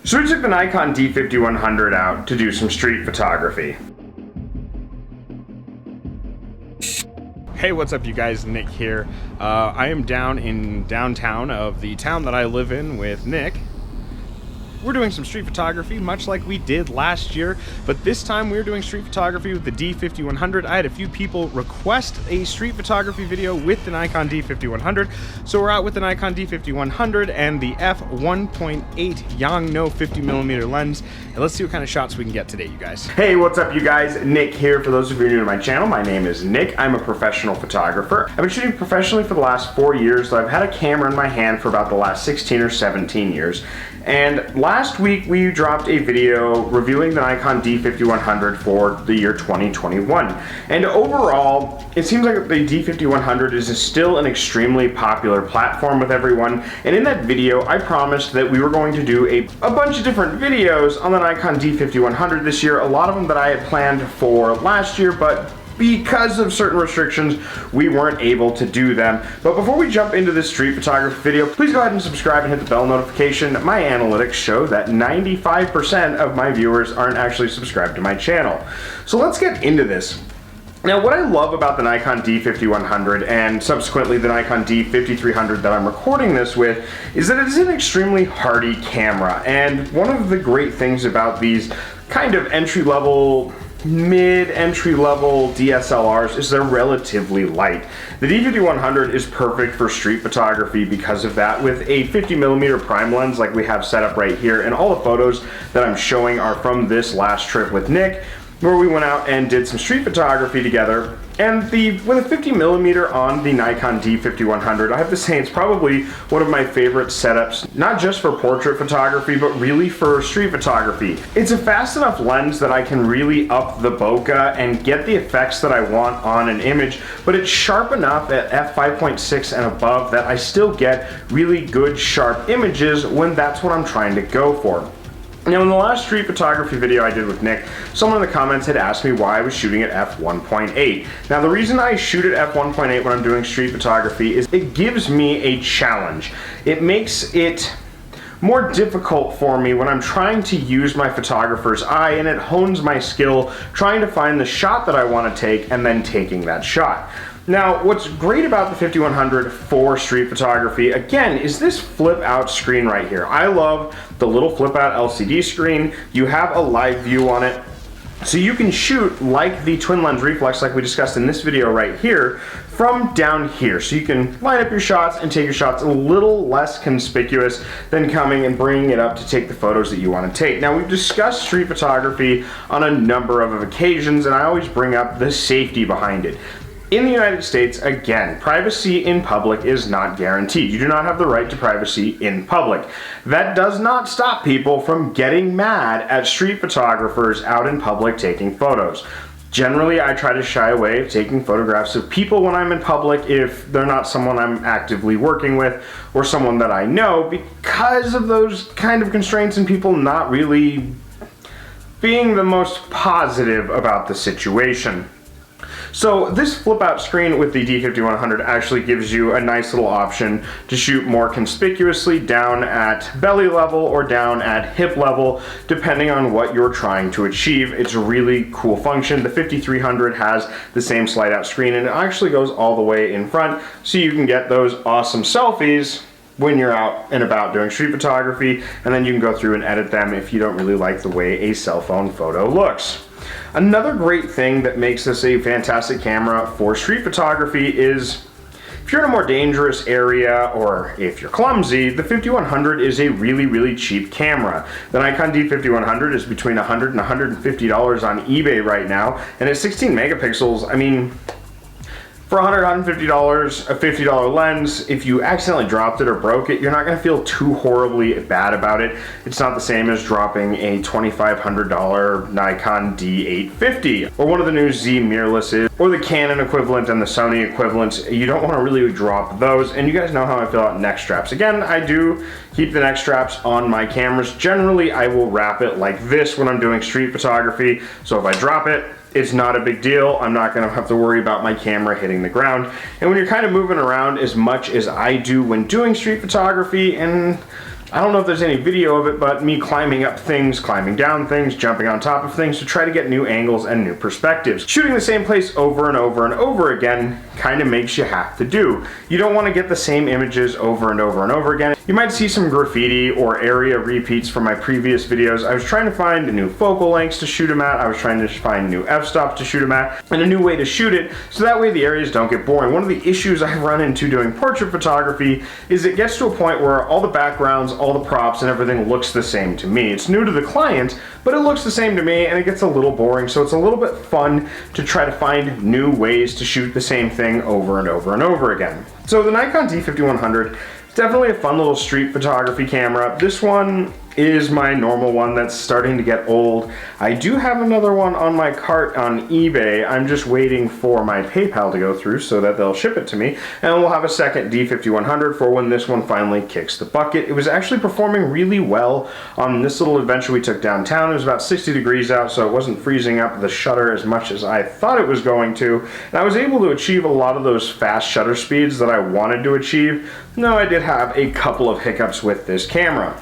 So we took the Nikon D5100 out to do some street photography. Hey, what's up you guys, Nick here. I am down in downtown of the town that I live in with Nick. We're doing some street photography, much like we did last year, but this time we're doing street photography with the D5100. I had a few people request a street photography video with the Nikon D5100, so we're out with the Nikon D5100 and the f1.8 Yongnuo 50mm lens, and let's see what kind of shots we can get today, you guys. Hey, what's up you guys? Nick here. For those of you new to my channel, my name is Nick. I'm a professional photographer. I've been shooting professionally for the last 4 years, so I've had a camera in my hand for about the last 16 or 17 years. And last week we dropped a video reviewing the Nikon D5100 for the year 2021. And overall, it seems like the D5100 is still an extremely popular platform with everyone. And in that video, I promised that we were going to do a bunch of different videos on the Nikon D5100 this year. A lot of them that I had planned for last year, but because of certain restrictions, we weren't able to do them. But before we jump into this street photography video, please go ahead and subscribe and hit the bell notification. My analytics show that 95% of my viewers aren't actually subscribed to my channel. So let's get into this. Now, what I love about the Nikon D5100 and subsequently the Nikon D5300 that I'm recording this with is that it is an extremely hardy camera. And one of the great things about these kind of mid-entry-level DSLRs is they're relatively light. The D5100 is perfect for street photography because of that, with a 50mm prime lens like we have set up right here, and all the photos that I'm showing are from this last trip with Nick, where we went out and did some street photography together. And with a 50mm on the Nikon D5100, I have to say it's probably one of my favorite setups, not just for portrait photography, but really for street photography. It's a fast enough lens that I can really up the bokeh and get the effects that I want on an image, but it's sharp enough at f5.6 and above that I still get really good sharp images when that's what I'm trying to go for. Now, in the last street photography video I did with Nick, someone in the comments had asked me why I was shooting at f1.8. Now, the reason I shoot at f1.8 when I'm doing street photography is it gives me a challenge. It makes it more difficult for me when I'm trying to use my photographer's eye, and it hones my skill trying to find the shot that I want to take and then taking that shot. Now, what's great about the 5100 for street photography, again, is this flip out screen right here. I love the little flip out LCD screen. You have a live view on it, so you can shoot like the twin lens reflex like we discussed in this video right here from down here. So you can line up your shots and take your shots a little less conspicuous than coming and bringing it up to take the photos that you want to take. Now, we've discussed street photography on a number of occasions, and I always bring up the safety behind it. In the United States, again, privacy in public is not guaranteed. You do not have the right to privacy in public. That does not stop people from getting mad at street photographers out in public taking photos. Generally, I try to shy away of taking photographs of people when I'm in public if they're not someone I'm actively working with or someone that I know, because of those kind of constraints and people not really being the most positive about the situation. So this flip out screen with the D5100 actually gives you a nice little option to shoot more conspicuously down at belly level or down at hip level, depending on what you're trying to achieve. It's a really cool function. The 5300 has the same slide out screen, and it actually goes all the way in front, so you can get those awesome selfies when you're out and about doing street photography, and then you can go through and edit them if you don't really like the way a cell phone photo looks. Another great thing that makes this a fantastic camera for street photography is if you're in a more dangerous area or if you're clumsy, the 5100 is a really cheap camera. The Nikon D5100 is between $100 and $150 on eBay right now, and at 16 megapixels, I mean, for $100, $150, a $50 lens, if you accidentally dropped it or broke it, you're not going to feel too horribly bad about it. It's not the same as dropping a $2,500 Nikon D850 or one of the new Z mirrorlesses or the Canon equivalent and the Sony equivalent. You don't want to really drop those, and you guys know how I feel about neck straps. Again, I do keep the neck straps on my cameras. Generally, I will wrap it like this when I'm doing street photography, so if I drop it, it's not a big deal. I'm not going to have to worry about my camera hitting the ground. And when you're kind of moving around as much as I do when doing street photography, and I don't know if there's any video of it, but me climbing up things, climbing down things, jumping on top of things to try to get new angles and new perspectives. Shooting the same place over and over and over again kind of makes you have to do. You don't want to get the same images over and over and over again. You might see some graffiti or area repeats from my previous videos. I was trying to find new focal lengths to shoot them at. I was trying to find new f-stops to shoot them at, and a new way to shoot it so that way the areas don't get boring. One of the issues I've run into doing portrait photography is it gets to a point where all the backgrounds, all the props, and everything looks the same to me. It's new to the client, but it looks the same to me, and it gets a little boring, so it's a little bit fun to try to find new ways to shoot the same thing over and over and over again. So the Nikon D5100, definitely a fun little street photography camera. This one is my normal one that's starting to get old. I do have another one on my cart on eBay. I'm just waiting for my PayPal to go through so that they'll ship it to me, and we'll have a second D5100 for when this one finally kicks the bucket. It was actually performing really well on this little adventure we took downtown. It was about 60 degrees out, so it wasn't freezing up the shutter as much as I thought it was going to, and I was able to achieve a lot of those fast shutter speeds that I wanted to achieve. Now, I did have a couple of hiccups with this camera.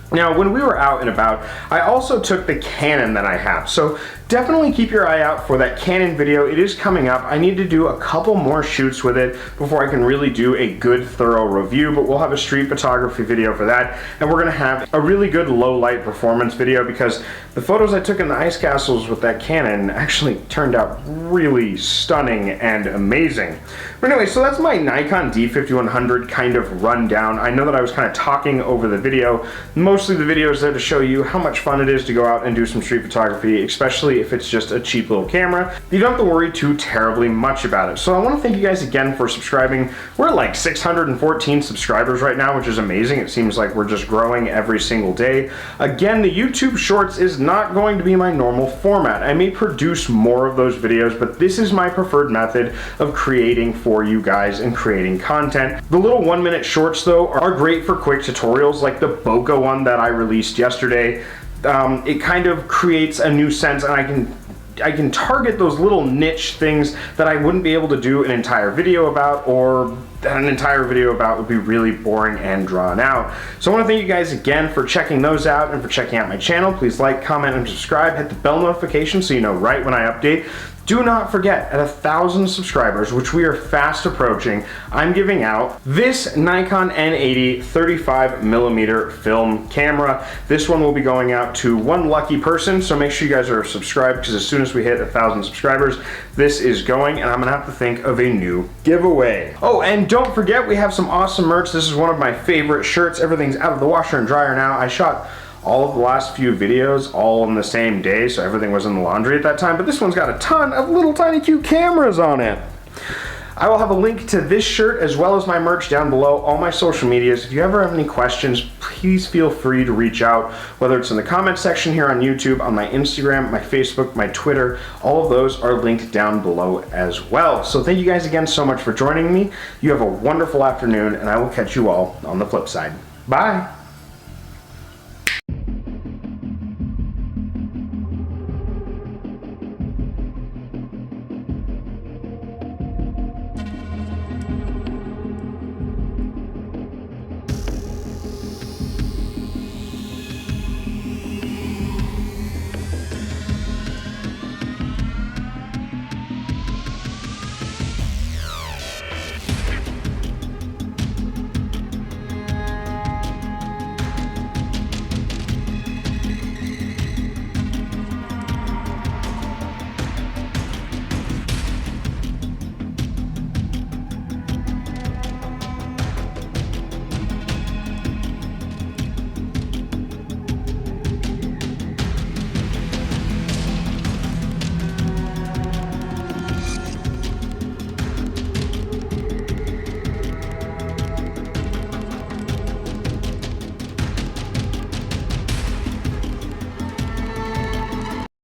Now, when we were out and about, I also took the Canon that I have, so definitely keep your eye out for that Canon video. It is coming up. I need to do a couple more shoots with it before I can really do a good, thorough review, but we'll have a street photography video for that, and we're going to have a really good low light performance video because the photos I took in the ice castles with that Canon actually turned out really stunning and amazing. But anyway, so that's my Nikon D5100 kind of rundown. I know that I was kind of talking over the video. Mostly the video is there to show you how much fun it is to go out and do some street photography, especially if it's just a cheap little camera. You don't have to worry too terribly much about it. So I want to thank you guys again for subscribing. We're at like 614 subscribers right now, which is amazing. It seems like we're just growing every single day. Again, the YouTube Shorts is not going to be my normal format. I may produce more of those videos, but this is my preferred method of creating for you guys and creating content. The little 1-minute shorts, though, are great for quick tutorials like the bokeh one that I released yesterday. It kind of creates a new sense, and I can target those little niche things that I wouldn't be able to do an entire video about, or that an entire video about would be really boring and drawn out. So I want to thank you guys again for checking those out and for checking out my channel. Please like, comment, and subscribe. Hit the bell notification so you know right when I update. Do not forget, at 1,000 subscribers, which we are fast approaching, I'm giving out this Nikon N80 35mm film camera. This one will be going out to one lucky person, so make sure you guys are subscribed, because as soon as we hit 1,000 subscribers, this is going, and I'm gonna have to think of a new giveaway. Oh, and don't forget, we have some awesome merch. This is one of my favorite shirts. Everything's out of the washer and dryer now. I shot all of the last few videos all on the same day, so everything was in the laundry at that time, but this one's got a ton of little tiny cute cameras on it. I will have a link to this shirt as well as my merch down below, all my social medias. If you ever have any questions, please feel free to reach out, whether it's in the comment section here on YouTube, on my Instagram, my Facebook, my Twitter. All of those are linked down below as well. So thank you guys again so much for joining me. You have a wonderful afternoon, and I will catch you all on the flip side. Bye!